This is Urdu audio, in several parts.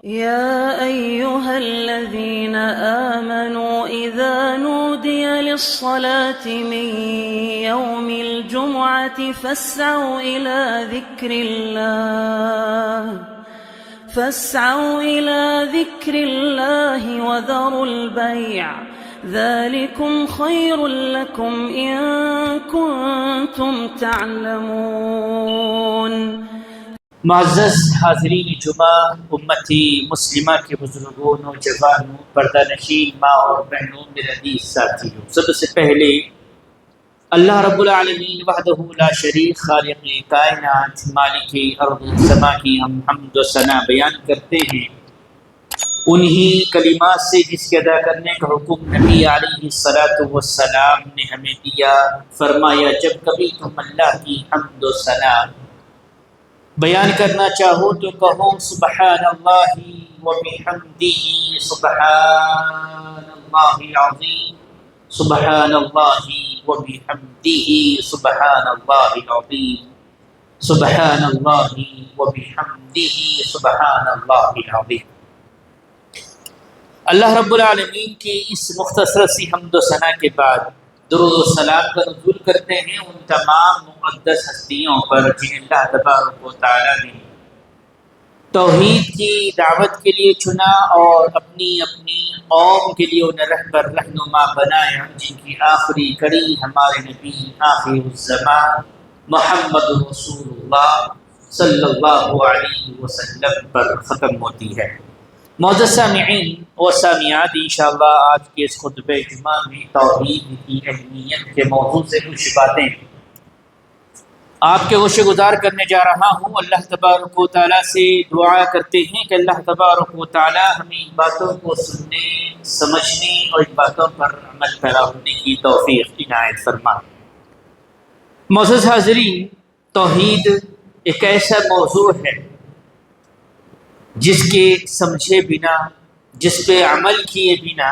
يا أيها الذين آمنوا إذا نودي للصلاة من يوم الجمعة فاسعوا إلى ذكر الله وذروا البيع ذلكم خير لكم إن كنتم تعلمون۔ معزز حاضرین جمعہ، امتی مسلمہ کے بزرگوں، نوجوانوں، پردہ نشین ماں اور بہنوں، میرے عزیز ساتھیوں، سب سے پہلے اللہ رب العالمین وحدہ لا شریک خالق کائنات مالک ارض و سما کی ہم حمد و ثنا بیان کرتے ہیں، انہی کلمات سے جس کے ادا کرنے کا حکم نبی علیہ الصلاۃ والسلام نے ہمیں دیا۔ فرمایا جب کبھی تم اللہ کی حمد و ثنا بیان کرنا چاہو تو کہو سبحان اللہ وبحمدہ، سبحان اللہ العظیم، سبحان اللہ وبحمدہ، سبحان اللہ العظیم، سبحان اللہ وبحمدہ، سبحان اللہ العظیم۔ اللہ رب العالمین کی اس مختصر سی حمد و ثنا کے بعد درود و سلام کا نزول کرتے ہیں ان تمام مقدس ہستیوں پر جنہیں اللہ تبارک و تعالیٰ نے توحید کی دعوت کے لیے چنا اور اپنی اپنی قوم کے لیے انہیں رہبر رہنما بنایا، جن کی آخری کڑی ہمارے نبی آخر الزمان محمد رسول اللہ صلی اللہ علیہ وسلم پر ختم ہوتی ہے۔ معزز سامعین و سامعات، انشاءاللہ آج کے اس خطبہ جمعہ میں توحید کی اہمیت کے موضوع سے کچھ باتیں آپ کے گوشے گزار کرنے جا رہا ہوں۔ اللہ تبارک و تعالیٰ سے دعا کرتے ہیں کہ اللہ تبارک و تعالیٰ ہمیں ان باتوں کو سننے، سمجھنے اور ان باتوں پر عمل پیرا ہونے کی توفیق عنایت فرمائے۔ معزز حاضرین، توحید ایک ایسا موضوع ہے جس کے سمجھے بنا، جس پہ عمل کیے بنا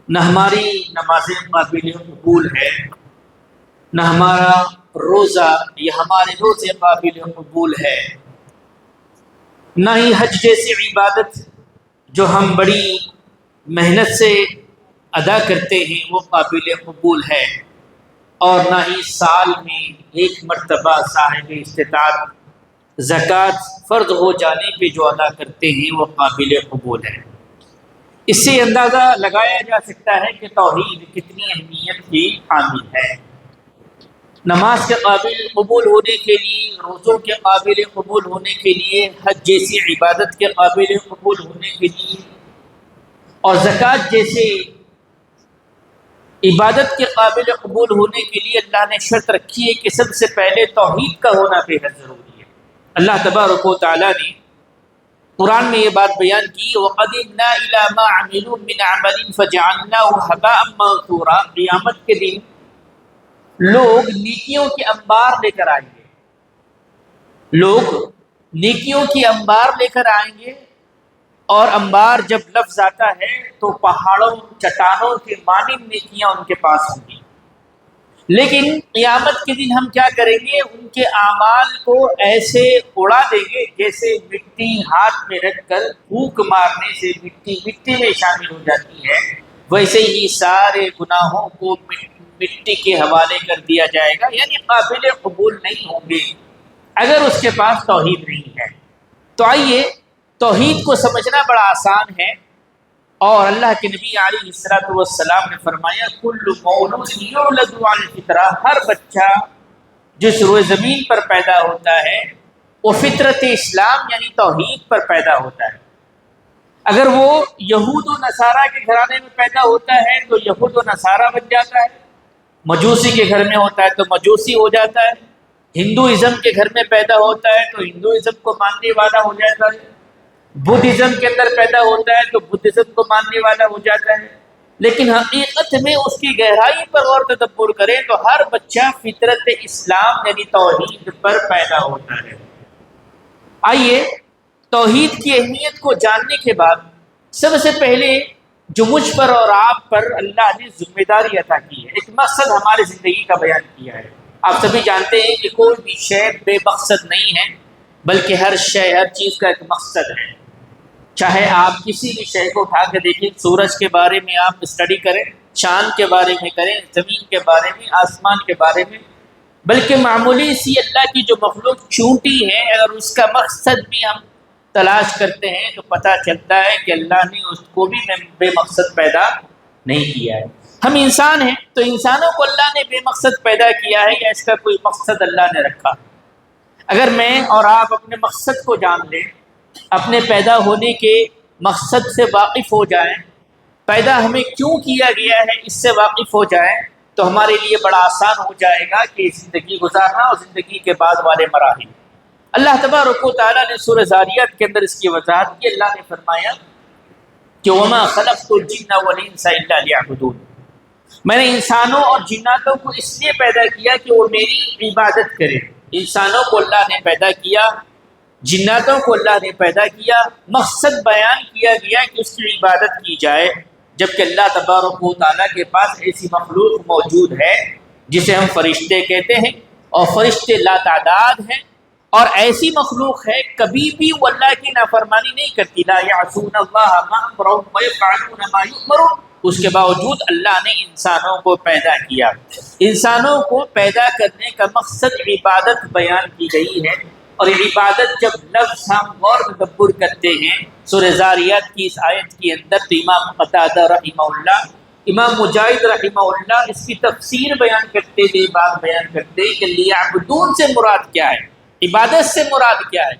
نہ ہماری نمازیں قابل قبول ہے، نہ ہمارا روزہ یا ہمارے روزے قابل قبول ہے، نہ ہی حج جیسی عبادت جو ہم بڑی محنت سے ادا کرتے ہیں وہ قابل قبول ہے، اور نہ ہی سال میں ایک مرتبہ صاحب استطاعت زکوٰۃ فرض ہو جانے پہ جو ادا کرتے ہیں وہ قابل قبول ہے۔ اس سے اندازہ لگایا جا سکتا ہے کہ توحید کتنی اہمیت کی حامل ہے۔ نماز کے قابل قبول ہونے کے لیے، روزوں کے قابل قبول ہونے کے لیے، حج جیسی عبادت کے قابل قبول ہونے کے لیے اور زکوٰۃ جیسے عبادت کے قابل قبول ہونے کے لیے اللہ نے شرط رکھی ہے کہ سب سے پہلے توحید کا ہونا بے حد ضروری ہے۔ اللہ تبارک و تعالیٰ نے قرآن میں یہ بات بیان کی، وَقَدِمْنَا إِلَىٰ مَا عَمِلُوا مِنْ عَمَلٍ فَجَعَلْنَاهُ هَبَاءً مَّنثُورًا۔ قیامت کے دن لوگ نیکیوں کے انبار لے کر آئیں گے، لوگ نیکیوں کی انبار لے کر آئیں گے، اور انبار جب لفظ آتا ہے تو پہاڑوں، چٹانوں کے مانند نیکیاں ان کے پاس ہوں گی، لیکن قیامت کے دن ہم کیا کریں گے؟ ان کے اعمال کو ایسے اڑا دیں گے جیسے مٹی ہاتھ میں رکھ کر پھونک مارنے سے مٹی میں شامل ہو جاتی ہے، ویسے ہی سارے گناہوں کو مٹی کے حوالے کر دیا جائے گا، یعنی قابل قبول نہیں ہوں گے اگر اس کے پاس توحید نہیں ہے۔ تو آئیے، توحید کو سمجھنا بڑا آسان ہے، اور اللہ کے نبی علیہ الصلوۃ والسلام نے فرمایا کل مولود یولد علی الفطرہ، ہر بچہ جس روئے زمین پر پیدا ہوتا ہے وہ فطرت اسلام یعنی توحید پر پیدا ہوتا ہے۔ اگر وہ یہود و نصارہ کے گھرانے میں پیدا ہوتا ہے تو یہود و نصارہ بن جاتا ہے، مجوسی کے گھر میں ہوتا ہے تو مجوسی ہو جاتا ہے، ہندوازم کے گھر میں پیدا ہوتا ہے تو ہندوازم کو ماننے والا ہو جاتا ہے، بدھزم کے اندر پیدا ہوتا ہے تو بدھزم کو ماننے والا ہو جاتا ہے۔ لیکن حقیقت میں اس کی گہرائی پر غور تدبر کریں تو ہر بچہ فطرت اسلام یعنی توحید پر پیدا ہوتا ہے۔ آئیے، توحید کی اہمیت کو جاننے کے بعد سب سے پہلے جو مجھ پر اور آپ پر اللہ نے ذمہ داری عطا کی ہے، ایک مقصد ہماری زندگی کا بیان کیا ہے۔ آپ سبھی جانتے ہیں کہ کوئی بھی شے بے مقصد نہیں ہے، بلکہ ہر شے، ہر چیز کا ایک مقصد ہے۔ چاہے آپ کسی بھی شے کو اٹھا کے دیکھیں، سورج کے بارے میں آپ اسٹڈی کریں، چاند کے بارے میں کریں، زمین کے بارے میں، آسمان کے بارے میں، بلکہ معمولی سی اللہ کی جو مخلوق چونٹی ہے، اگر اس کا مقصد بھی ہم تلاش کرتے ہیں تو پتہ چلتا ہے کہ اللہ نے اس کو بھی بے مقصد پیدا نہیں کیا ہے۔ ہم انسان ہیں تو انسانوں کو اللہ نے بے مقصد پیدا کیا ہے یا اس کا کوئی مقصد اللہ نے رکھا؟ اگر میں اور آپ اپنے مقصد کو جان لیں، اپنے پیدا ہونے کے مقصد سے واقف ہو جائیں، پیدا ہمیں کیوں کیا گیا ہے اس سے واقف ہو جائیں، تو ہمارے لیے بڑا آسان ہو جائے گا کہ زندگی گزارنا اور زندگی کے بعد والے مراحل۔ اللہ تبارک و تعالیٰ نے سورہ ذاریات کے اندر اس کی وضاحت کی۔ اللہ نے فرمایا کہ وَمَا خَلَقْتُ الْجِنَّ وَالْإِنسَ إِلَّا لِيَعْبُدُونِ، میں نے انسانوں اور جناتوں کو اس لیے پیدا کیا کہ وہ میری عبادت کریں۔ انسانوں کو اللہ نے پیدا کیا، جناتوں کو اللہ نے پیدا کیا، مقصد بیان کیا گیا کہ اس کی عبادت کی جائے، جبکہ اللہ تبارک و تعالیٰ کے پاس ایسی مخلوق موجود ہے جسے ہم فرشتے کہتے ہیں، اور فرشتے لا تعداد ہیں، اور ایسی مخلوق ہے کبھی بھی وہ اللہ کی نافرمانی نہیں کرتی، لا یعصون اللہ ما امرهم ویفعلون ما یؤمرون۔ اس کے باوجود اللہ نے انسانوں کو پیدا کیا۔ انسانوں کو پیدا کرنے کا مقصد عبادت بیان کی گئی ہے، اور عبادت جب لفظ ہم غور تدبر کرتے ہیں سورہ ذاریات کی اس آیت کے اندر، تو امام قتادہ رحمہ اللہ، امام مجاہد رحمہ اللہ اس کی تفسیر بیان کرتے ہوئے بات بیان کرتے کہ لیعبدون سے مراد کیا ہے، عبادت سے مراد کیا ہے،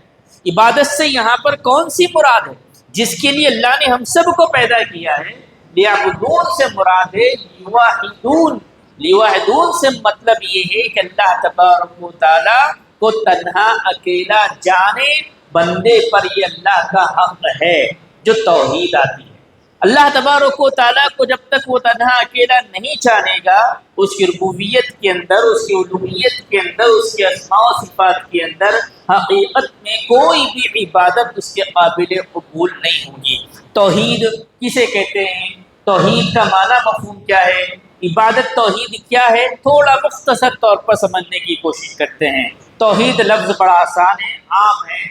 عبادت سے یہاں پر کون سی مراد ہے جس کے لیے اللہ نے ہم سب کو پیدا کیا ہے؟ لیعبدون سے مراد ہے لیوحدون۔ لیوحدون سے مطلب یہ ہے کہ اللہ تبارک و تعالیٰ کو تنہا اکیلا جانے، بندے پر یہ اللہ کا حق ہے جو توحید آتی ہے۔ اللہ تبارک و تعالیٰ کو جب تک وہ تنہا اکیلا نہیں جانے گا، اس کی ربوبیت کے اندر، اس کی الوہیت کے اندر، اس کے اسماء و صفات کے اندر حقیقت میں کوئی بھی عبادت اس کے قابل قبول نہیں ہوگی۔ توحید کسے کہتے ہیں؟ توحید کا معنی مفہوم کیا ہے؟ عبادت توحید کیا ہے؟ تھوڑا مختصر طور پر سمجھنے کی کوشش کرتے ہیں۔ توحید لفظ بڑا آسان ہے، عام ہے،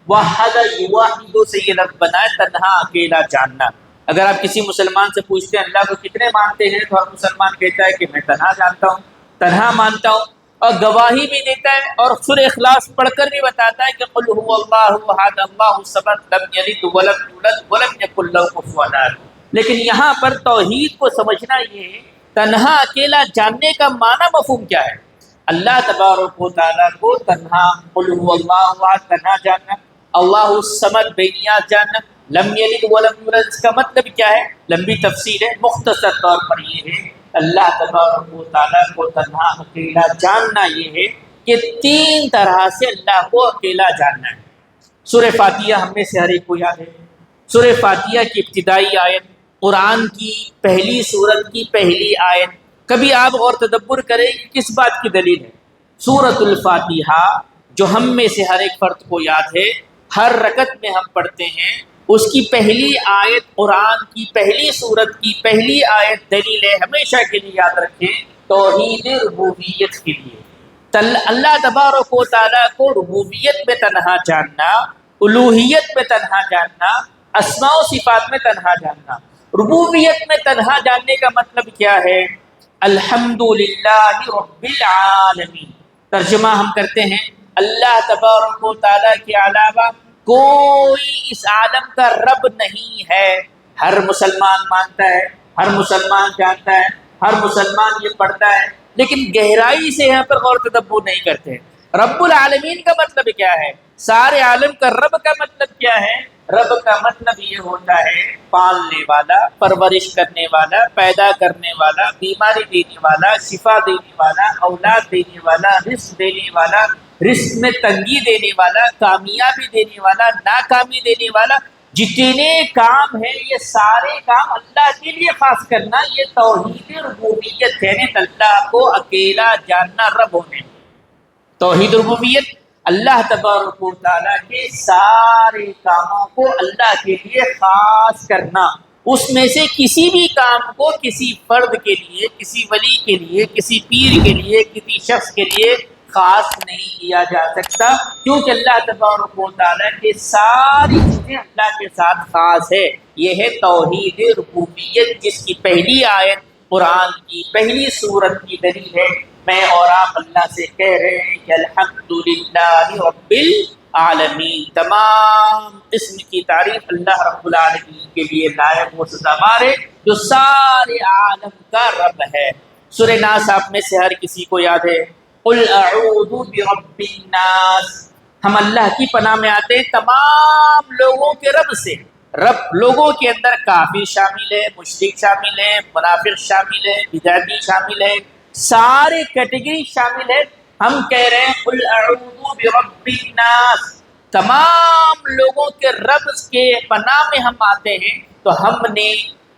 وحد یوحد سے یہ لفظ بنا ہے، تنہا اکیلا جاننا۔ اگر آپ کسی مسلمان سے پوچھتے ہیں اللہ کو کتنے مانتے ہیں، تو ہر مسلمان کہتا ہے کہ میں تنہا جانتا ہوں، تنہا مانتا ہوں، اور گواہی بھی دیتا ہے، اور سورہ اخلاص پڑھ کر بھی بتاتا ہے کہ قل هو اللہ احد اللہ الصمد لم یلد ولم یولد ولم یکن له کفوا احد۔ لیکن یہاں پر توحید کو سمجھنا یہ ہے، تنہا اکیلا جاننے کا معنی مفہوم کیا ہے؟ اللہ تبارک و تعالیٰ کو تنہا، قل هو اللہ احد تنہا جاننا، اللہ الصمد بے نیاز جاننا، لم یلد ولم یولد اس کا مطلب کیا ہے؟ لمبی تفسیر ہے، مختصر طور پر یہ ہے اللہ تبارک و تعالیٰ کو تنہا اکیلا جاننا یہ ہے کہ تین طرح سے اللہ کو اکیلا جاننا ہے۔ سورہ فاتحہ ہم میں سے ہر ایک کو یاد ہے۔ سورہ فاتحہ کی ابتدائی آیت، قرآن کی پہلی سورت کی پہلی آیت، کبھی آپ غور تدبر کریں کس بات کی دلیل ہے؟ سورۃ الفاتحہ جو ہم میں سے ہر ایک فرد کو یاد ہے، ہر رکعت میں ہم پڑھتے ہیں، اس کی پہلی آیت، قرآن کی پہلی سورت کی پہلی آیت دلیل ہے، ہمیشہ کے لیے یاد رکھیں، توحید ربوبیت کے لیے۔ اللہ تبارک و تعالیٰ کو ربوبیت میں تنہا جاننا، الوہیت میں تنہا جاننا، اسماء و صفات میں تنہا جاننا۔ ربوبیت میں تنہا جاننے کا مطلب کیا ہے؟ الحمدللہ رب العالمین۔ ترجمہ ہم کرتے ہیں، اللہ تبارک و تعالیٰ کے علاوہ کوئی اس عالم کا رب نہیں ہے۔ ہر مسلمان مانتا ہے، ہر مسلمان جانتا ہے، ہر مسلمان یہ پڑھتا ہے، لیکن گہرائی سے یہاں پر غور تدبر نہیں کرتے۔ رب العالمین کا مطلب کیا ہے؟ سارے عالم کا رب کا مطلب کیا ہے؟ رب کا مطلب یہ ہوتا ہے پالنے والا، پرورش کرنے والا، پیدا کرنے والا، بیماری دینے والا، شفا دینے والا، اولاد دینے والا، رزق دینے والا، رزق میں تنگی دینے والا، کامیابی دینے والا، ناکامی دینے والا۔ جتنے کام ہیں یہ سارے کام اللہ کے لیے خاص کرنا، یہ توحید ربوبیت ہے، اللہ کو اکیلا جاننا، رب ہونے۔ توحید ربوبیت اللہ تبارک و تعالیٰ کے سارے کاموں کو اللہ کے لیے خاص کرنا، اس میں سے کسی بھی کام کو کسی فرد کے لیے، کسی ولی کے لیے، کسی پیر کے لیے، کسی شخص کے لیے خاص نہیں کیا جا سکتا، کیونکہ اللہ تبارک و تعالیٰ کی ساری چیزیں اللہ کے ساتھ خاص ہے۔ یہ ہے توحید ربوبیت، جس کی پہلی آیت قرآن کی پہلی سورت کی دلیل ہے۔ میں اور آپ اللہ سے کہہ رہے ہیں کہ الحمدللہ رب العالمین، تمام قسم کی تعریف اللہ رب العالمین کے لیے لائق و سزاوار ہے، جو سارے عالم کا رب ہے۔ سورہ ناس آپ میں سے ہر کسی کو یاد ہے، قل اعوذ برب الناس، ہم اللہ کی پناہ میں آتے ہیں تمام لوگوں کے رب سے۔ رب لوگوں کے اندر کافر شامل ہے، مشرک شامل ہے، منافق شامل ہے، بدعتی شامل ہے، سارے کیٹیگری شامل ہے۔ ہم کہہ رہے ہیں قل اعوذ برب الناس، تمام لوگوں کے رب کے پناہ میں ہم آتے ہیں۔ تو ہم نے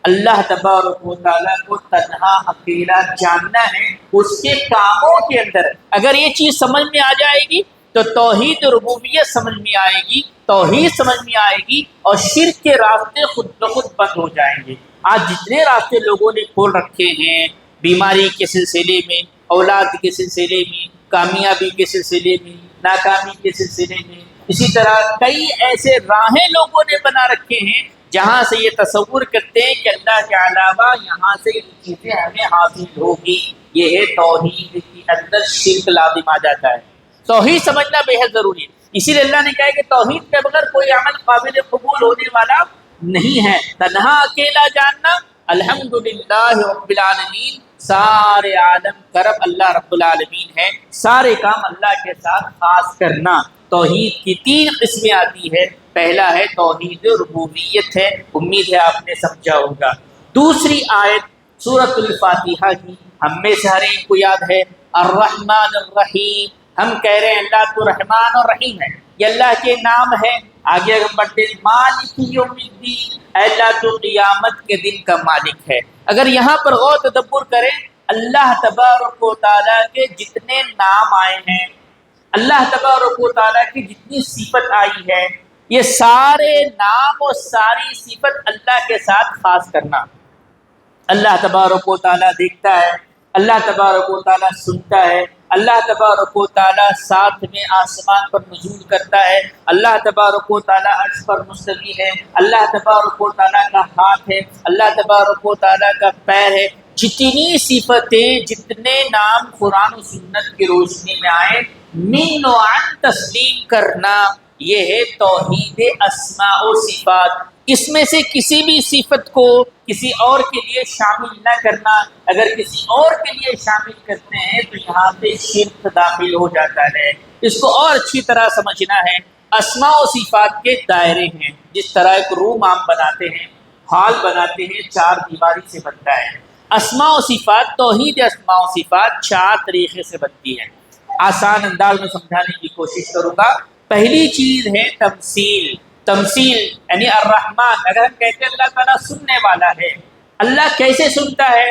اللہ تبارک و تعالیٰ کو تنہا اکیلا جاننا ہے، اس کے کاموں کے اندر اگر یہ چیز سمجھ میں آ جائے گی تو توحید ربوبیت سمجھ میں آئے گی، توحید سمجھ میں آئے گی، اور شرک کے راستے خود بخود بند ہو جائیں گے۔ آج جتنے راستے لوگوں نے کھول رکھے ہیں، بیماری کے سلسلے میں، اولاد کے سلسلے میں، کامیابی کے سلسلے میں، ناکامی کے سلسلے میں، اسی طرح کئی ایسے راہیں لوگوں نے بنا رکھے ہیں جہاں سے یہ تصور کرتے ہیں کہ اللہ کے علاوہ یہاں سے یہ چیزیں ہمیں حاصل ہوگی۔ یہ ہے توحید کے اندر شرک لازم آ جاتا ہے۔ توحید سمجھنا بے حد ضروری ہے، اسی لیے اللہ نے کہا کہ توحید کے بغیر کوئی عمل قابل قبول ہونے والا نہیں ہے۔ تنہا اکیلا جاننا، الحمدللہ رب العالمین، سارے عالم کا رب اللہ رب العالمین ہے، سارے کام اللہ کے ساتھ خاص کرنا۔ توحید کی تین قسمیں آتی ہے، پہلا ہے توحید ربوبیت ہے، امید ہے آپ نے سمجھا ہوگا۔ دوسری آیت سورۃ الفاتحہ کی ہم میں سے ہر ایک کو یاد ہے، الرحمن الرحیم۔ ہم کہہ رہے ہیں اللہ تو رحمان اور رحیم ہے، یہ اللہ کے نام ہے۔ آگے اگر بڑھتے مالک یوم الدین، اللہ تو قیامت کے دن کا مالک ہے۔ اگر یہاں پر غور تدبر کریں، اللہ تبارک و تعالیٰ کے جتنے نام آئے ہیں، اللہ تبارک و تعالیٰ کی جتنی صفت آئی ہے، یہ سارے نام اور ساری صفت اللہ کے ساتھ خاص کرنا۔ اللہ تبارک و تعالیٰ دیکھتا ہے، اللہ تبارک و تعالیٰ سنتا ہے، اللہ تبارک و تعالیٰ ساتھ میں آسمان پر نزول کرتا ہے، اللہ تبارک و تعالیٰ عرش پر مستوی ہے، اللہ تبارک و تعالیٰ کا ہاتھ ہے، اللہ تبارک و تعالیٰ کا پیر ہے۔ جتنی صفتیں، جتنے نام قرآن و سنت کی روشنی میں آئے، من و عن تسلیم کرنا، یہ ہے توحید اسماء و صفات۔ اس میں سے کسی بھی صفت کو کسی اور کے لیے شامل نہ کرنا، اگر کسی اور کے لیے شامل کرتے ہیں تو یہاں پہ شرک داخل ہو جاتا ہے۔ اس کو اور اچھی طرح سمجھنا ہے، اسماء و صفات کے دائرے ہیں، جس طرح ایک روم آپ بناتے ہیں، ہال بناتے ہیں، چار دیواری سے بنتا ہے۔ اسماء و صفات، توحید اسماء و صفات چار طریقے سے بنتی ہے۔ آسان انداز میں سمجھانے کی کوشش کروں گا۔ پہلی چیز ہے تمثیل۔ تمثیل یعنی الرحمن، اگر ہم کہتے ہیں اللہ تعالیٰ سننے والا ہے، اللہ کیسے سنتا ہے؟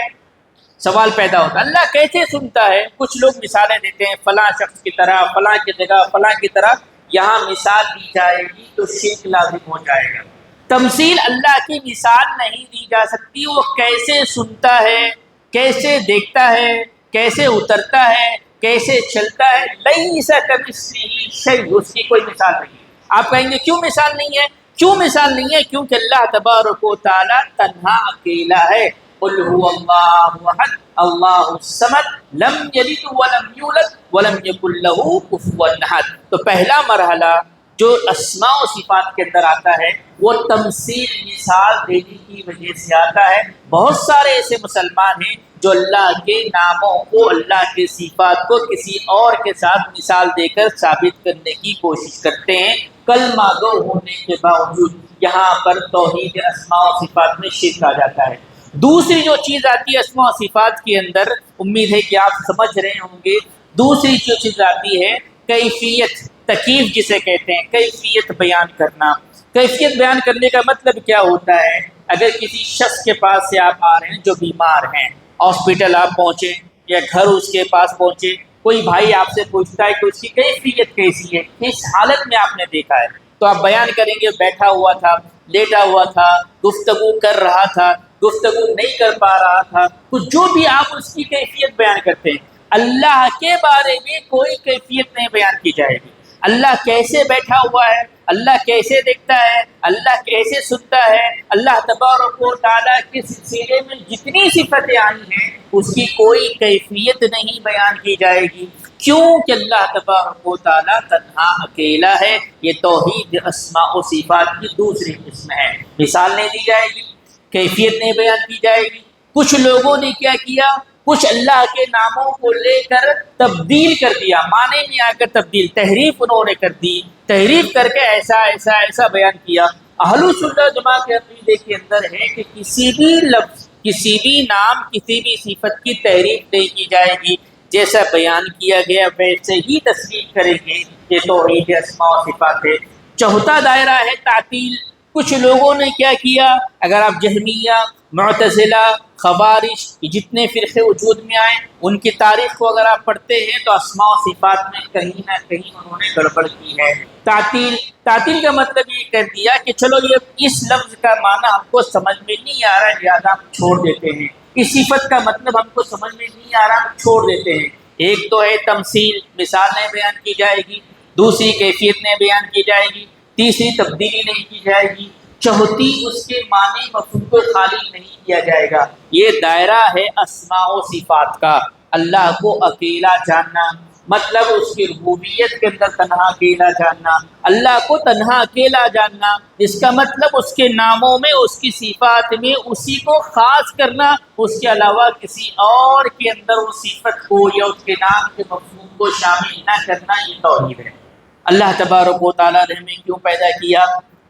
سوال پیدا ہوتا ہے اللہ کیسے سنتا ہے؟ کچھ لوگ مثالیں دیتے ہیں، فلاں شخص کی طرح، فلاں کی جگہ، فلاں کی طرح، یہاں مثال دی جائے گی تو شرک لازم ہو جائے گا۔ تمثیل، اللہ کی مثال نہیں دی جا سکتی، وہ کیسے سنتا ہے، کیسے دیکھتا ہے، کیسے اترتا ہے، کیسے چلتا ہے، لیس کمثلہ شیء، اس کی کوئی مثال نہیں ہے۔ آپ کہیں گے کیوں مثال نہیں ہے؟ کیوں مثال نہیں ہے؟ کیونکہ اللہ تبارک و تعالیٰ تنہا اکیلا ہے۔ قل هو اللہ احد اللہ الصمد لم یلد ولم یولد ولم یکن له کفوا احد۔ تو پہلا مرحلہ جو اسماء و صفات کے اندر آتا ہے وہ تمثیل، مثال دینے کی وجہ سے آتا ہے۔ بہت سارے ایسے مسلمان ہیں جو اللہ کے ناموں کو، اللہ کے صفات کو کسی اور کے ساتھ مثال دے کر ثابت کرنے کی کوشش کرتے ہیں، کلمہ گو ہونے کے باوجود۔ یہاں پر توحید اسماء و صفات میں شرک آ جاتا ہے۔ دوسری جو چیز آتی ہے اسماء و صفات کے اندر، امید ہے کہ آپ سمجھ رہے ہوں گے، دوسری جو چیز آتی ہے کیفیت، تکیف جسے کہتے ہیں، کیفیت بیان کرنا۔ کیفیت بیان کرنے کا مطلب کیا ہوتا ہے؟ اگر کسی شخص کے پاس سے آپ آ رہے ہیں جو بیمار ہیں، ہاسپٹل آپ پہنچے یا گھر اس کے پاس پہنچے، کوئی بھائی آپ سے پوچھتا ہے کہ اس کی کیفیت کیسی ہے، کس حالت میں آپ نے دیکھا ہے، تو آپ بیان کریں گے بیٹھا ہوا تھا، لیٹا ہوا تھا، گفتگو کر رہا تھا، گفتگو نہیں کر پا رہا تھا، تو جو بھی آپ اس کی کیفیت بیان کرتے ہیں، اللہ کے بارے میں کوئی کیفیت نہیں بیان کی جائے گی۔ اللہ کیسے بیٹھا ہوا ہے، اللہ کیسے دیکھتا ہے، اللہ کیسے سنتا ہے، اللہ تبارک و تعالیٰ کے سلسلے میں جتنی صفتیں آئی ہیں اس کی کوئی کیفیت نہیں بیان کی جائے گی، کیونکہ اللہ تبارک و تعالیٰ تنہا اکیلا ہے۔ یہ توحید اسماء و صفات کی دوسری قسم ہے۔ مثال نہیں دی جائے گی، کیفیت نہیں بیان کی جائے گی۔ کچھ لوگوں نے کیا کیا، کچھ اللہ کے ناموں کو لے کر تبدیل کر دیا، معنی میں آ کر تبدیل، تحریف انہوں نے کر دی، تحریف کر کے ایسا ایسا ایسا بیان کیا۔ اہل سنت جماعت کے عقیدے کے اندر ہے کہ کسی بھی لفظ، کسی بھی نام، کسی بھی صفت کی تحریف نہیں کی جائے گی، جیسا بیان کیا گیا ویسے ہی تصدیق کریں گے۔ یہ توحید اسماء و صفات ہے۔ چوتھا دائرہ ہے تعطیل۔ کچھ لوگوں نے کیا کیا، اگر آپ جہمیہ، معتزلہ، خوارج، یہ جتنے فرقے وجود میں آئے ان کی تاریخ کو اگر آپ پڑھتے ہیں تو اسماء و صفات میں کہیں نہ کہیں انہوں نے گڑبڑ کی ہے۔ تعطیل کا مطلب یہ کر دیا کہ چلو یہ اس لفظ کا معنی ہم کو سمجھ میں نہیں آ رہا ہے، لہٰذا ہم چھوڑ دیتے ہیں۔ اس صفت کا مطلب ہم کو سمجھ میں نہیں آ رہا، ہم چھوڑ دیتے ہیں۔ ایک تو ہے تمثیل، مثال نہیں بیان کی جائے گی، دوسری کیفیت نہیں بیان کی جائے گی، تیسری تبدیلی نہیں کی جائے گی، چوتھی اس کے معنی مفہوم کو خالی نہیں کیا جائے گا۔ یہ دائرہ ہے اسماء و صفات کا۔ اللہ کو اکیلا جاننا، مطلب اس کی ربوبیت کے اندر تنہا اکیلا جاننا، اللہ کو تنہا اکیلا جاننا، اس کا مطلب اس کے ناموں میں، اس کی صفات میں اسی کو خاص کرنا، اس کے علاوہ کسی اور کے اندر اس صفت کو یا اس کے نام کے مفہوم کو شامل نہ کرنا، یہ توحید ہے۔ اللہ تبارک و تعالیٰ نے ہمیں کیوں پیدا کیا؟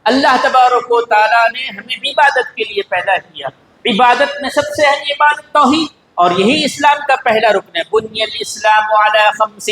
اللہ تبارک و تعالیٰ نے ہمیں عبادت کے لیے پیدا کیا۔ عبادت میں سب سے اہم عبادت توحید، اور یہی اسلام کا پہلا رکن ہے۔ بنی الاسلام علی خمس،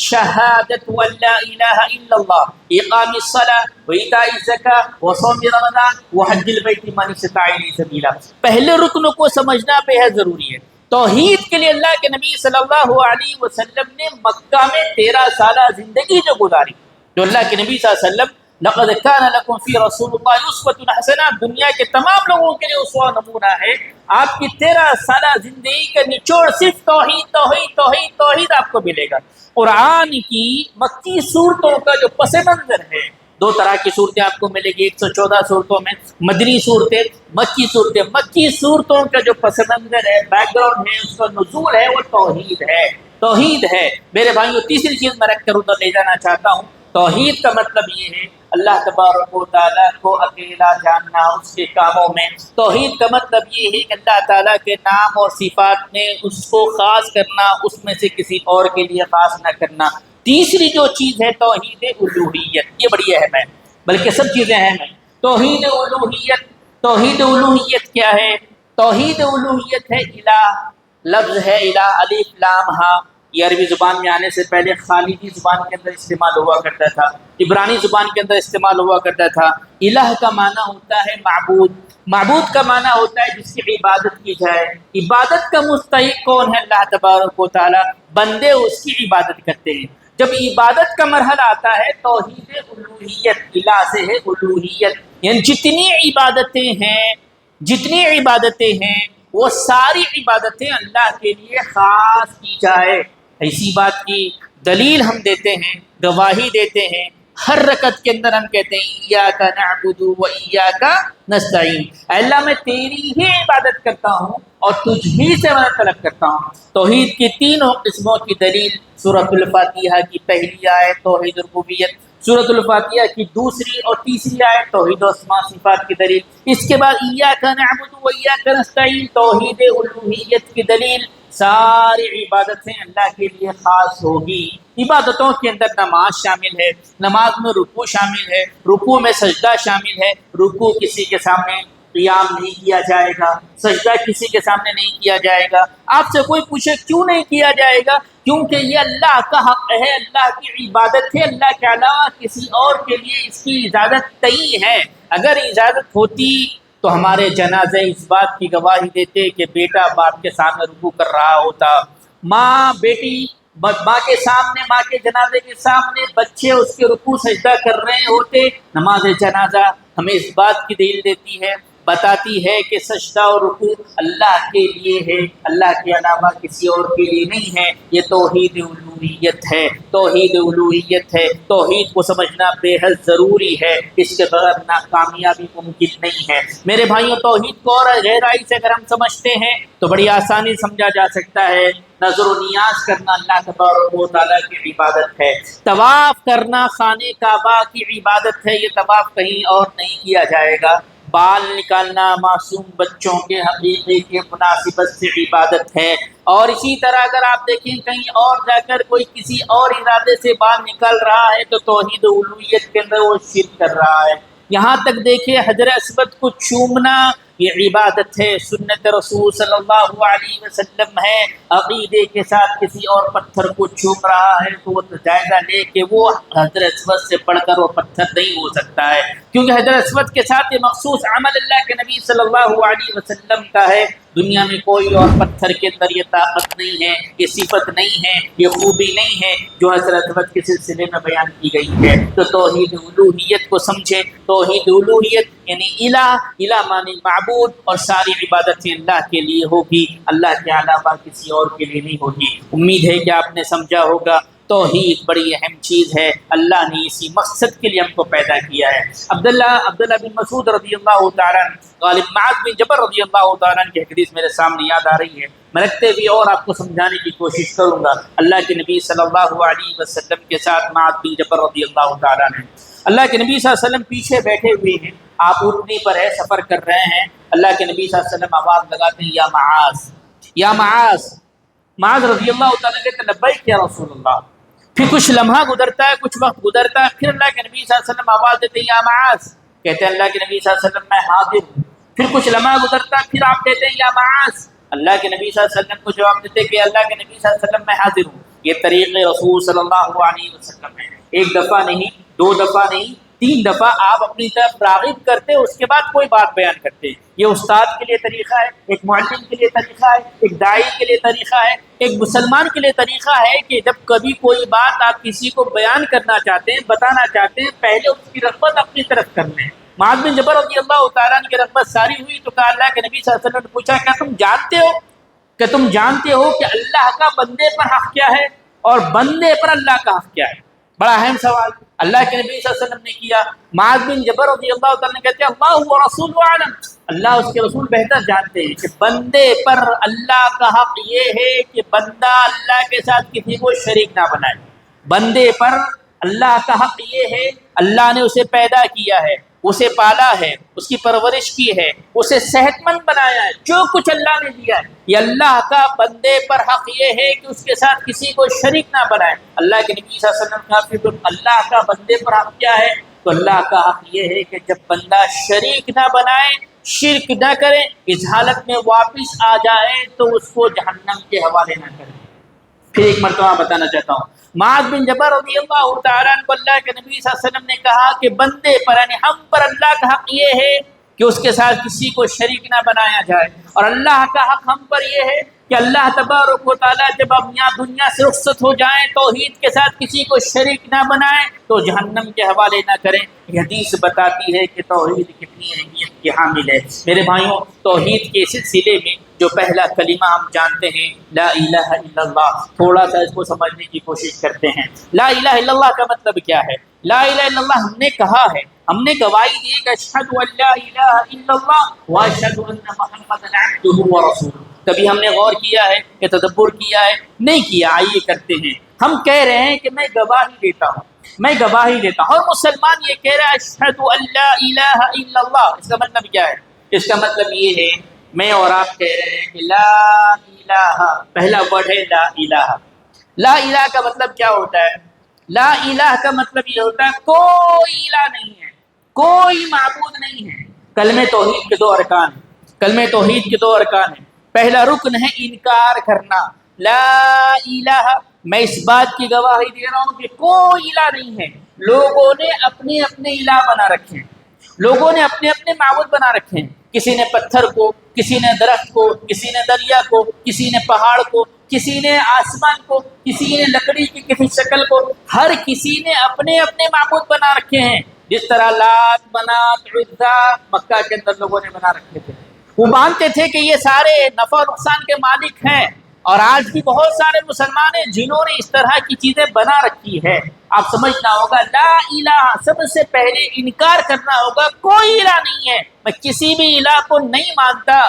شہادت ان لا الہ الا اللہ، اقام الصلاۃ وایتاء الزکاۃ وصوم رمضان وحج البیت من استطاع الیہ سبیلا۔ پہلے رکن کو سمجھنا بے حد ضروری ہے۔ توحید کے لیے اللہ کے نبی صلی اللہ علیہ وسلم نے مکہ میں 13 سالہ زندگی جو گزاری، جو اللہ کے نبی صلی اللہ علیہ وسلم لقد كان لكم في رسول الله اسوة حسنہ، دنیا کے تمام لوگوں کے لیے اسوہ نمونہ ہے۔ آپ کی 13 سالہ زندگی کا نچوڑ صرف توحید توحید توحید توحید آپ کو ملے گا۔ قرآن کی مکی صورتوں کا جو پس منظر ہے، 2 طرح کی صورتیں آپ کو ملے گی، 114 صورتوں میں مدنی صورتیں، مکی صورتیں۔ مکی صورتوں کا جو پس منظر ہے، بیک گراؤنڈ ہے، اس کا نزول ہے، وہ توحید ہے، توحید ہے۔ میرے بھائیوں، تیسری چیز میں رکھ کر ادھر لے جانا چاہتا ہوں۔ توحید کا مطلب یہ ہے اللہ تبارک و تعالیٰ کو اکیلا جاننا اس کے کاموں میں۔ توحید کا مطلب یہ ہے کہ اللہ تعالیٰ کے نام اور صفات میں اس کو خاص کرنا، اس میں سے کسی اور کے لیے خاص نہ کرنا۔ تیسری جو چیز ہے توحید الوہیت، یہ بڑی اہم ہے، بلکہ سب چیزیں اہم ہیں۔ توحید الوہیت، توحید الوہیت کیا ہے؟ توحید الوہیت ہے الہ، لفظ ہے الہ، الف لام ہا، یہ عربی زبان میں آنے سے پہلے خالدی زبان کے اندر استعمال ہوا کرتا تھا، عبرانی زبان کے اندر استعمال ہوا کرتا تھا۔ الہ کا معنی ہوتا ہے معبود، معبود کا معنی ہوتا ہے جس کی عبادت کی جائے۔ عبادت کا مستحق کون ہے؟ اللہ تبارک و تعالیٰ، بندے اس کی عبادت کرتے ہیں۔ جب عبادت کا مرحلہ آتا ہے توحید الوہیت، الہ سے ہے الوہیت، یعنی جتنی عبادتیں ہیں وہ ساری عبادتیں اللہ کے لیے خاص کی جائے۔ ایسی بات کی دلیل ہم دیتے ہیں، گواہی دیتے ہیں، ہر رکعت کے اندر ہم کہتے ہیں ایاک نعبد و ایاک نستعین، اے اللہ میں تیری ہی عبادت کرتا ہوں اور تجھ ہی سے مدد طلب کرتا ہوں۔ توحید کی 3 قسموں کی دلیل سورۃ الفاتحہ کی پہلی آیت توحید ربوبیت، سورۃ الفاتحہ کی دوسری اور تیسری آیت توحید اسماء صفات کی دلیل، اس کے بعد ایاک نعبد و ایاک نستعین توحید الوہیت کی دلیل۔ ساری عبادتیں اللہ کے لیے خاص ہوگی۔ عبادتوں کے اندر نماز شامل ہے، نماز میں رکوع شامل ہے، رکوع میں سجدہ شامل ہے، رکوع کسی کے سامنے قیام نہیں کیا جائے گا، سجدہ کسی کے سامنے نہیں کیا جائے گا۔ آپ سے کوئی پوچھے کیوں نہیں کیا جائے گا؟ کیونکہ یہ اللہ کا حق ہے، اللہ کی عبادت ہے، اللہ کے علاوہ کسی اور کے لیے اس کی اجازت نہیں ہے۔ اگر اجازت ہوتی تو ہمارے جنازے اس بات کی گواہی دیتے کہ بیٹا باپ کے سامنے رکوع کر رہا ہوتا، ماں کے سامنے، ماں کے جنازے کے سامنے بچے اس کے رکوع سجدہ کر رہے ہوتے۔ نماز جنازہ ہمیں اس بات کی دلیل دیتی ہے بتاتی ہے کہ سجدہ اور رکوع اللہ کے لیے ہے، اللہ کے علاوہ کسی اور کے لیے نہیں ہے۔ یہ توحید الوہیت ہے، توحید الوہیت ہے۔ توحید کو سمجھنا بے حد ضروری ہے، اس کے بغیر کامیابی ممکن نہیں ہے۔ میرے بھائیوں، توحید کو اور گہرائی سے اگر ہم سمجھتے ہیں تو بڑی آسانی سمجھا جا سکتا ہے۔ نظر و نیاز کرنا اللہ تبارک و تعالیٰ کی عبادت ہے، طواف کرنا خانہ کعبہ کی عبادت ہے، یہ طواف کہیں اور نہیں کیا جائے گا۔ بال نکالنا معصوم بچوں کے حقیقے کے مناسبت سے عبادت ہے، اور اسی طرح اگر آپ دیکھیں کہیں اور جا کر کوئی کسی اور ارادے سے بال نکال رہا ہے تو توحید الوہیت کے اندر وہ شرک کر رہا ہے۔ یہاں تک دیکھیں حجر اسود کو چومنا یہ عبادت ہے، سنت رسول صلی اللہ علیہ وسلم ہے۔ عقیدے کے ساتھ کسی اور پتھر کو چوم رہا ہے تو وہ جائزہ لے کہ وہ حجر اسود سے بڑھ کر وہ پتھر نہیں ہو سکتا ہے، کیونکہ حجر اسود کے ساتھ یہ مخصوص عمل اللہ کے نبی صلی اللہ علیہ وسلم کا ہے۔ دنیا میں کوئی اور پتھر کے اندر یہ طاقت نہیں ہے، یہ صفت نہیں ہے، یہ خوبی نہیں ہے جو حضرت اسود کے سلسلے میں بیان کی گئی ہے۔ تو توحید الوہیت کو سمجھے، توحید الوہیت یعنی الہ معنی معبود، اور ساری عبادتیں اللہ کے لیے ہوگی، اللہ کے علاوہ کسی اور کے لیے نہیں ہوگی۔ امید ہے کہ آپ نے سمجھا ہوگا۔ توحید بڑی اہم چیز ہے، اللہ نے اسی مقصد کے لیے ہم کو پیدا کیا ہے۔ عبداللہ بن مسعود رضی اللہ تعالیٰ عنہ، غالب معاذ بن جبل رضی اللہ تعالیٰ عنہ کی حدیث میرے سامنے یاد آ رہی ہے، میں رکھتے ہوئے اور آپ کو سمجھانے کی کوشش کروں گا۔ اللہ کے نبی صلی اللہ علیہ وسلم کے ساتھ معاذ بن جبل رضی اللہ تعالیٰ عنہ، اللہ کے نبی صلی اللہ علیہ وسلم پیچھے بیٹھے ہوئے ہیں، آپ اونٹنی پر ہے، سفر کر رہے ہیں۔ اللہ کے نبی صلی اللہ علیہ وسلم آواز لگاتے ہیں، یا معاذ، یا معاذ۔ معاذ رضی اللہ تعالیٰ کہتے ہیں، لبیک یا رسول اللہ۔ پھر کچھ لمحہ گزرتا ہے، کچھ وقت گزرتا ہے، پھر اللہ کے نبی صلی اللہ علیہ وسلم آواز دیتے ہیں، یا معاذ۔ کہتے ہیں اللہ کے نبی صلی اللہ علیہ وسلم، میں حاضر ہوں۔ پھر کچھ لمحہ گزرتا ہے، پھر آپ کہتے ہیں، یا معاذ۔ اللہ کے نبی صلی اللہ علیہ وسلم کو جواب دیتے کہ اللہ کے نبی صلی اللہ علیہ وسلم، میں حاضر ہوں۔ یہ طریق رسول صلی اللہ علیہ وسلم ہے، ایک دفعہ نہیں، دو دفعہ نہیں، 3 دفعہ آپ اپنی طرف راغب کرتے، اس کے بعد کوئی بات بیان کرتے۔ یہ استاد کے لیے طریقہ ہے، ایک معلم کے لیے طریقہ ہے، ایک داعی کے لیے طریقہ ہے، ایک مسلمان کے لیے طریقہ ہے کہ جب کبھی کوئی بات آپ کسی کو بیان کرنا چاہتے ہیں، بتانا چاہتے ہیں، پہلے اس کی رغبت اپنی طرف کر لیں۔ معاذ بن جبل رضی اللہ تعالیٰ عنہ کی رغبت ساری ہوئی تو کہا، اللہ کے نبی صلی اللہ علیہ وسلم نے پوچھا، کیا تم جانتے ہو کہ اللہ کا بندے پر حق کیا ہے اور بندے پر اللہ کا حق کیا ہے؟ بڑا اہم سوال اللہ کے نبی صلی اللہ علیہ وسلم نے کیا۔ معاذ بن جبل رضی اللہ تعالیٰ نے کہتے ہیں، اللہ و رسول عالم، اللہ اس کے رسول بہتر جانتے ہیں کہ بندے پر اللہ کا حق یہ ہے کہ بندہ اللہ کے ساتھ کسی کو شریک نہ بنائے۔ بندے پر اللہ کا حق یہ ہے، اللہ نے اسے پیدا کیا ہے، اسے پالا ہے، اس کی پرورش کی ہے، اسے صحت مند بنایا ہے، جو کچھ اللہ نے دیا ہے، یہ اللہ کا بندے پر حق یہ ہے کہ اس کے ساتھ کسی کو شریک نہ بنائے۔ اللہ کے نبی صلی اللہ علیہ وسلم کا پھر اللہ کا بندے پر حق کیا ہے؟ تو اللہ کا حق یہ ہے کہ جب بندہ شریک نہ بنائے، شرک نہ کرے، اس حالت میں واپس آ جائے تو اس کو جہنم کے حوالے نہ کرے۔ پھر ایک مرتبہ بتانا چاہتا ہوں، معاذ بن جبل رضی اللہ تعالیٰ عنہ کو اللہ کے نبی صلی اللہ علیہ وسلم نے کہا کہ بندے پر یعنی ہم پر اللہ کا حق یہ ہے کہ اس کے ساتھ کسی کو شریک نہ بنایا جائے، اور اللہ کا حق ہم پر یہ ہے کہ اللہ تبارک و تعالیٰ جب ہم یہاں دنیا سے رخصت ہو جائیں توحید کے ساتھ کسی کو شریک نہ بنائیں تو جہنم کے حوالے نہ کریں۔ یہ حدیث بتاتی ہے کہ توحید کتنی اہمیت کی حامل ہے۔ میرے بھائیوں، توحید کے سلسلے میں جو پہلا کلمہ ہم جانتے ہیں لا الہ الا اللہ، تھوڑا سا اس کو سمجھنے کی کوشش کرتے ہیں۔ لا الہ الا اللہ کا مطلب کیا ہے؟ لا الہ الا اللہ ہم نے کہا ہے، ہم نے گواہی دی کہ اشہد ان لا الہ الا اللہ واشہد ان محمدا عبدہ ورسولہ۔ کبھی ہم نے غور کیا ہے کہ تدبر کیا ہے؟ نہیں کیا۔ آئیے کرتے ہیں۔ ہم کہہ رہے ہیں کہ میں گواہی دیتا ہوں، میں گواہی دیتا ہوں، اور مسلمان یہ کہہ رہا ہے اشہد ان لا الہ الا اللہ۔ اس کا مطلب کیا ہے؟ اس کا مطلب یہ ہے میں اور آپ کہہ رہے ہیں کہ لا الہ، پہلا ورڈ ہے لا الہ۔ لا الہ کا مطلب کیا ہوتا ہے؟ لا الہ کا مطلب یہ ہوتا ہے کوئی الہ نہیں ہے، کوئی معبود نہیں ہے۔ کلمہ توحید کے 2 ارکان ہیں، کلمہ توحید کے 2 ارکان ہیں۔ پہلا رکن ہے انکار کرنا، لا الہ، میں اس بات کی گواہی دے رہا ہوں کہ کوئی الہ نہیں ہے۔ لوگوں نے اپنے اپنے الہ بنا رکھے ہیں، لوگوں نے اپنے اپنے معبود بنا رکھے ہیں۔ کسی نے پتھر کو، کسی نے درخت کو، کسی نے دریا کو، کسی نے پہاڑ کو، کسی نے آسمان کو، کسی نے لکڑی کی کسی شکل کو، ہر کسی نے اپنے اپنے معبود بنا رکھے ہیں۔ جس طرح لات، منات، عزا مکہ کے اندر لوگوں نے بنا رکھے تھے. وہ مانتے تھے کہ یہ سارے نفع و نقصان کے مالک ہیں. اور آج بھی بہت سارے مسلمان ہیں جنہوں نے اس طرح کی چیزیں بنا رکھی ہے. آپ سمجھنا ہوگا لا الہ، سب سے پہلے انکار کرنا ہوگا کوئی الہ نہیں ہے، میں کسی بھی الہ کو نہیں مانتا.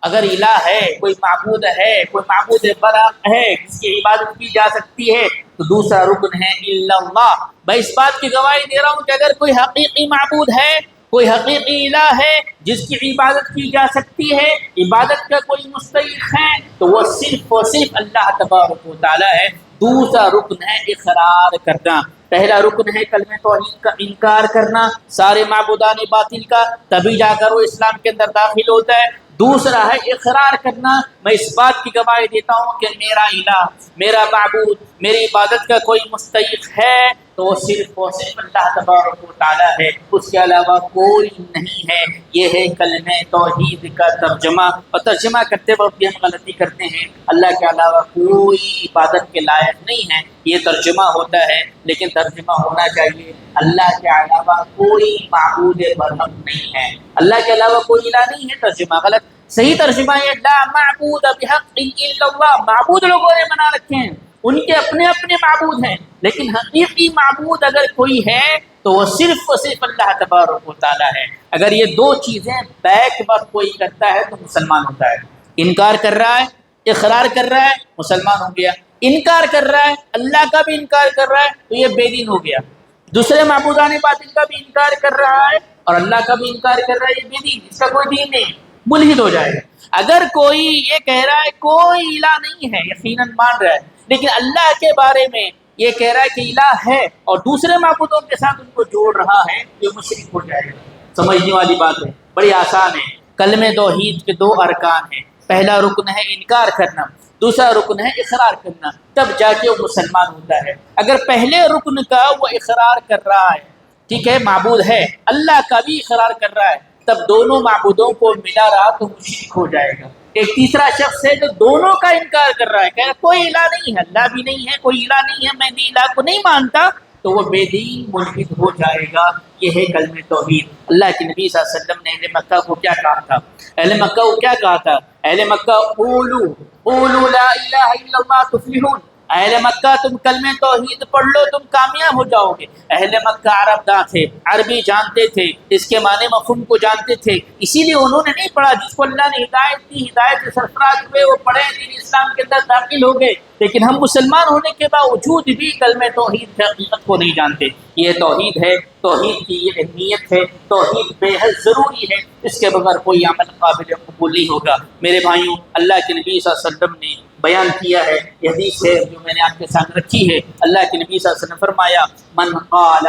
اگر الہ ہے، کوئی معبود ہے، کوئی معبود برحق ہے جس کی عبادت کی جا سکتی ہے، تو دوسرا رکن ہے الا اللہ. میں اس بات کی گواہی دے رہا ہوں کہ اگر کوئی حقیقی معبود ہے، کوئی حقیقی الہ ہے جس کی عبادت کی جا سکتی ہے، عبادت کا کوئی مستحق ہے، تو وہ صرف اور صرف اللہ تبارک و تعالی ہے. دوسرا رکن ہے اقرار کرنا. پہلا رکن ہے کلمہ توحید کا انکار کرنا، سارے معبودان باطل کا، تبھی جا کر وہ اسلام کے اندر داخل ہوتا ہے. دوسرا ہے اقرار کرنا، میں اس بات کی گواہی دیتا ہوں کہ میرا الہ، میرا معبود، میری عبادت کا کوئی مستحق ہے تو وہ صرف اور صرف اللہ تبارک و تعالی ہے، اس کے علاوہ کوئی نہیں ہے. یہ ہے کلمہ توحید کا ترجمہ. اور ترجمہ کرتے وقت بھی ہم غلطی کرتے ہیں، اللہ کے علاوہ کوئی عبادت کے لائق نہیں ہے، یہ ترجمہ ہوتا ہے. لیکن ترجمہ ہونا چاہیے اللہ کے علاوہ کوئی معبود برحق نہیں ہے، اللہ کے علاوہ کوئی الہ نہیں ہے. ترجمہ غلط. صحیح ترجمہ یہ لا معبود بحق الا اللہ. معبود لوگوں نے بنا رکھے ہیں، ان کے اپنے اپنے معبود ہیں، لیکن حقیقی معبود اگر کوئی ہے تو وہ صرف اور صرف اللہ تبارک و تعالی ہے. اگر یہ دو چیزیں بیک وقت کوئی کرتا ہے تو مسلمان ہوتا ہے. انکار کر رہا ہے، اقرار کر رہا ہے، مسلمان ہو گیا. انکار کر رہا ہے، اللہ کا بھی انکار کر رہا ہے تو یہ بے دین ہو گیا. دوسرے معبودان باطل کا بھی انکار کر رہا ہے اور اللہ کا بھی انکار کر رہا ہے، یہ بے دین، اس کا کوئی دین نہیں، ملحد ہو جائے گا. اگر کوئی یہ کہہ رہا ہے کوئی الہ نہیں ہے، یقیناً مان رہا ہے، لیکن اللہ کے بارے میں یہ کہہ رہا ہے کہ الہ ہے اور دوسرے معبودوں کے ساتھ ان کو جوڑ رہا ہے، یہ مشرک ہو جائے گا. سمجھنے والی بات ہے، بڑی آسان ہے. کلمہ توحید کے دو ارکان ہیں. پہلا رکن ہے انکار کرنا، دوسرا رکن ہے اقرار کرنا، تب جا کے وہ مسلمان ہوتا ہے. اگر پہلے رکن کا وہ اقرار کر رہا ہے، ٹھیک ہے، معبود ہے، اللہ کا بھی اقرار کر رہا ہے، تب دونوں معبودوں کو ملا رہا تو مشرک ہو جائے گا. ایک تیسرا شخص ہے جو دونوں کا انکار کر رہا ہے، کہہ رہا ہے کوئی الہ نہیں ہے، اللہ بھی نہیں ہے، کوئی الہ نہیں ہے، میں بھی الہ کو نہیں مانتا، تو وہ بے دین ملحد ہو جائے گا. یہ ہے کلمہ توحید. اللہ کے نبی صلی اللہ علیہ وسلم نے اہل مکہ کو کیا کہا تھا؟ اہل مکہ کو کیا کہا تھا؟ اہل مکہ قولوا لا الہ الا اللہ تفلحون. اہل مکہ تم کلمہ توحید پڑھ لو تم کامیاب ہو جاؤ گے. اہل مکہ عرب داں تھے، عربی جانتے تھے، اس کے معنی مفہوم کو جانتے تھے، اسی لیے انہوں نے نہیں پڑھا. جس کو اللہ نے ہدایت دی، ہدایت سے سرفراز ہوئے، وہ پڑھے، دین اسلام کے اندر داخل ہو گئے. لیکن ہم مسلمان ہونے کے باوجود بھی کلمہ توحید کی حقیقت کو نہیں جانتے. یہ توحید ہے، توحید کی یہ اہمیت ہے، توحید بے حد ضروری ہے، اس کے بغیر کوئی عمل قابل قبول نہیں ہوگا. میرے بھائیوں، اللہ کے نبی صلی اللہ علیہ وسلم نے بیان کیا ہے، یہ حدیث ہے جو میں نے آپ کے سامنے رکھی ہے. اللہ کے نبی صلی اللہ علیہ وسلم نے فرمایا من قال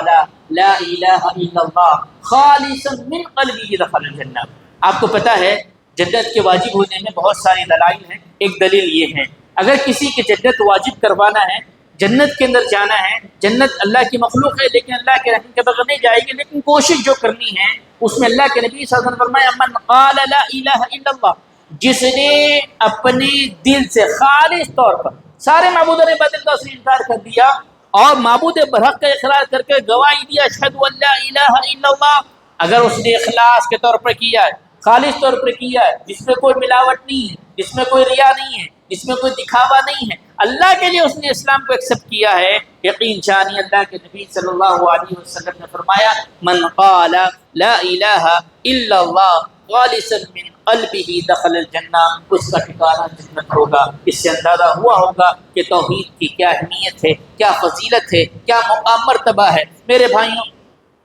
لا الہ الا اللہ خالصا من قلبہ دخل الجنہ. آپ کو پتہ ہے جنت کے واجب ہونے میں بہت ساری دلائل ہیں. ایک دلیل یہ ہے اگر کسی کی جنت واجب کروانا ہے، جنت کے اندر جانا ہے، جنت اللہ کی مخلوق ہے لیکن اللہ کے رحم کے بغیر نہیں جائے گی، لیکن کوشش جو کرنی ہے اس میں اللہ کے نبی صلی اللہ علیہ وسلم نے فرمایا من قال لا الہ الا اللہ، جس نے اپنے دل سے خالص طور پر سارے معبودوں نے باطل کا سے انکار کر دیا اور معبود برحق کا اقرار کر کے گواہی دیا اشہد ان لا الہ الا اللہ. اگر اس نے اخلاص کے طور پر کیا ہے، خالص طور پر کیا ہے، جس میں کوئی ملاوٹ نہیں ہے، جس میں کوئی ریا نہیں ہے، جس میں کوئی دکھاوا نہیں ہے، اللہ کے لیے اس نے اسلام کو ایکسپٹ کیا ہے، یقین جانی اللہ کے نبی صلی اللہ علیہ وسلم نے فرمایا من قال لا الہ الا اللہ خالصا من قلبہ دخل الجنہ، اس کا ٹھکانہ جنت ہوگا. اس سے اندازہ ہوا ہوگا کہ توحید کی کیا اہمیت ہے، کیا فضیلت ہے، کیا مقام مرتبہ ہے. میرے بھائیوں،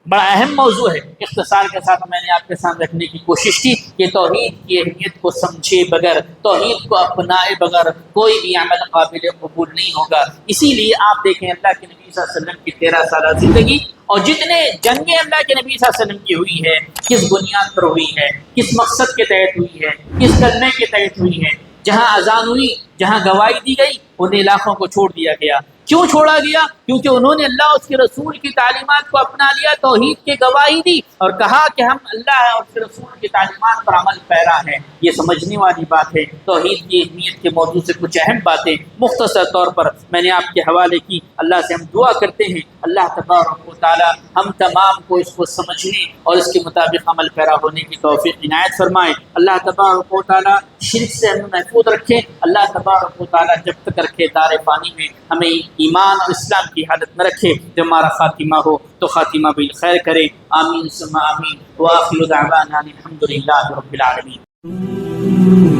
بڑا اہم موضوع ہے، اختصار کے ساتھ میں نے آپ کے سامنے رکھنے کی کوشش کی کہ توحید کی اہمیت کو سمجھے بغیر، توحید کو اپنائے بغیر کوئی بھی عمل قابل قبول نہیں ہوگا. اسی لیے آپ دیکھیں اللہ کے نبی صلی اللہ علیہ وسلم کی 13 سالہ زندگی اور جتنے جنگیں اللہ کے نبی صلی اللہ علیہ وسلم کی ہوئی ہے، کس بنیاد پر ہوئی ہے، کس مقصد کے تحت ہوئی ہے، کس کلمے کے تحت ہوئی ہے. جہاں اذان ہوئی، جہاں گواہی دی گئی، ان علاقوں کو چھوڑ دیا گیا. کیوں چھوڑا گیا؟ کیونکہ انہوں نے اللہ اور اس کے رسول کی تعلیمات کو اپنا لیا، توحید کی گواہی دی اور کہا کہ ہم اللہ اور اس کے رسول کی تعلیمات پر عمل پیرا ہیں۔ یہ سمجھنے والی بات ہے۔ توحید کی اہمیت کے موضوع سے کچھ اہم باتیں مختصر طور پر میں نے آپ کے حوالے کی۔ اللہ سے ہم دعا کرتے ہیں اللہ تبارک و تعالی ہم تمام کو اس کو سمجھنے اور اس کے مطابق عمل پیرا ہونے کی توفیق عنایت فرمائے۔ اللہ تبارک و تعالی شرک سے ہمیں محفوظ رکھے۔ اللہ تبارک و تعالی جب تک رکھے دار فانی میں ہمیں ایمان اور اسلام کی حالت میں رکھے، جب ہمارا خاتمہ ہو تو خاتمہ بالخیر کرے۔ آمین ثم آمین۔ وآخر دعوانا الحمد للہ رب العالمین۔